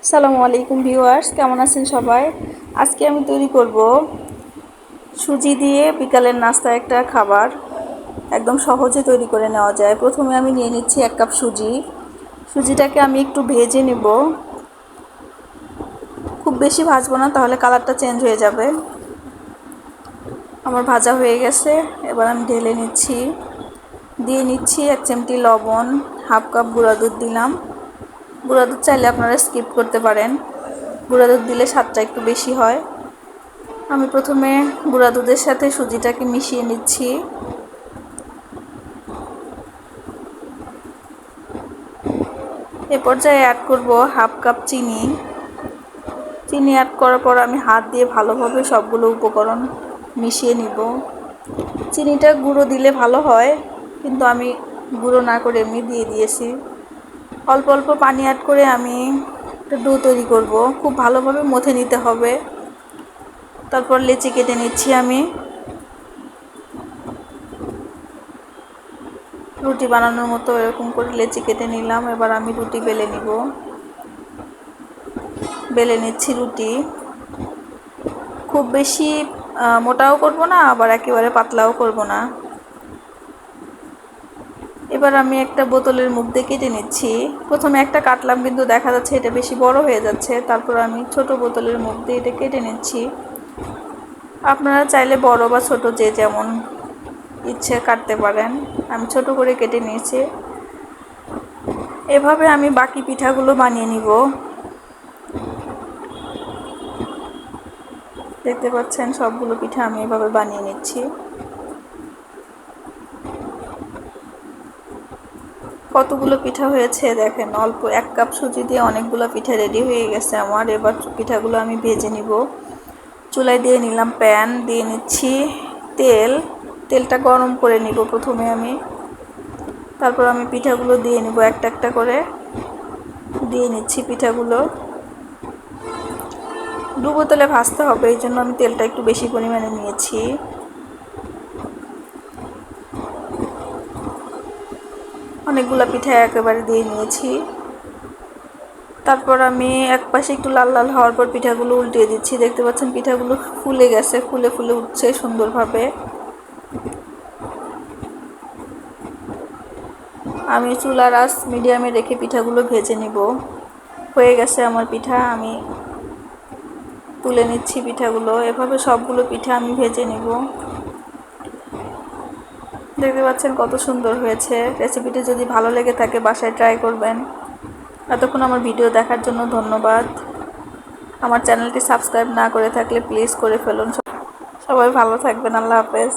আসসালামু আলাইকুম ভিউয়ার্স, কেমন আছেন সবাই? আজকে আমি তৈরি করব সুজি দিয়ে বিকালের নাস্তা একটা খাবার। একদম সহজে তৈরি করে নেওয়া যায়। প্রথমে আমি নিয়ে নিচ্ছি 1 কাপ সুজি। সুজিটাকে আমি একটু ভেজে নেব, খুব বেশি ভাজবো না, তাহলে কালারটা চেঞ্জ হয়ে যাবে। আমার ভাজা হয়ে গেছে, এবার আমি ঢেলে নিচ্ছি। দিয়ে নিচ্ছি 1 চিমটি লবণ, হাফ কাপ গুঁড়া দুধ দিলাম। গুঁড়া দুধ চাইলে আপনারা স্কিপ করতে পারেন, গুঁড়া দুধ দিলে স্বাদটা একটু বেশি হয়। আমি প্রথমে গুঁড়া দুধের সাথে সুজিটাকে মিশিয়ে নিচ্ছি। এ পর্যায়ে অ্যাড করব হাফ কাপ চিনি। চিনি অ্যাড করার পর আমি হাত দিয়ে ভালোভাবে সবগুলো উপকরণ মিশিয়ে নিব। চিনিটা গুঁড়ো দিলে ভালো হয়, কিন্তু আমি গুঁড়ো না করে এমনি দিয়ে দিয়েছি। অল্প অল্প পানি অ্যাড করে আমি একটা ডো তৈরি করব। খুব ভালোভাবে মথে নিতে হবে। তারপর লেচি কেটে নিচ্ছি আমি। রুটি বানানোর মতো এরকম করে লেচি কেটে নিলাম। এবার আমি রুটি বেলে নিব। বেলে নিচ্ছি রুটি। খুব বেশি মোটাও করব না, আবার একেবারে পাতলাও করব না। এবার আমি একটা বোতলের মুখ দিয়ে কেটে নিচ্ছি। প্রথমে একটা কাটলাম, কিন্তু দেখা যাচ্ছে এটা বেশি বড় হয়ে যাচ্ছে। তারপর আমি ছোট বোতলের মুখ দিয়ে এটা কেটে নিচ্ছি। আপনারা চাইলে বড় বা ছোট যে যেমন ইচ্ছে কাটতে পারেন। আমি ছোট করে কেটে নিয়েছি। এভাবে আমি বাকি পিঠাগুলো বানিয়ে নিব। দেখতে পাচ্ছেন সবগুলো পিঠা আমি এভাবে বানিয়ে নিচ্ছি। কতগুলো পিঠা হয়েছে দেখেন, অল্প 1 কাপ সুজি দিয়ে অনেকগুলো পিঠা রেডি হয়ে গেছে আমার। এবার পিঠাগুলো আমি ভেজে নিব। চুলায় দিয়ে নিলাম প্যান, দিয়ে নিচ্ছি তেল। তেলটা গরম করে নিব প্রথমে আমি। তারপর আমি পিঠাগুলো দিয়ে নিব একটা একটা করে। দিয়ে নিচ্ছি পিঠাগুলো। ডুবো তেলে ভাজতে হবে, এই জন্য আমি তেলটা একটু বেশি পরিমাণে নিয়েছি। অনেকগুলো পিঠা একেবারে দিয়ে নিয়েছি। তারপর আমি এক পাশে একটু লাল লাল হওয়ার পর পিঠাগুলো উল্টিয়ে দিচ্ছি। দেখতে পাচ্ছেন পিঠাগুলো ফুলে গেছে, ফুলে ফুলে উঠছে সুন্দরভাবে। আমি চুলার আঁচ মিডিয়ামে রেখে পিঠাগুলো ভেজে নিব। হয়ে গেছে আমার পিঠা, আমি তুলে নিচ্ছি পিঠাগুলো। এভাবে সবগুলো পিঠা আমি ভেজে নিব। দেখতে পাচ্ছেন কত সুন্দর হয়েছে। রেসিপিটি যদি ভালো লেগে থাকে বাসায় ট্রাই করবেন। এতক্ষণ আমার ভিডিও দেখার জন্য ধন্যবাদ। আমার চ্যানেলটি সাবস্ক্রাইব না করে থাকলে প্লিজ করে ফেলুন। সবাই ভালো থাকবেন। আল্লাহ হাফেজ।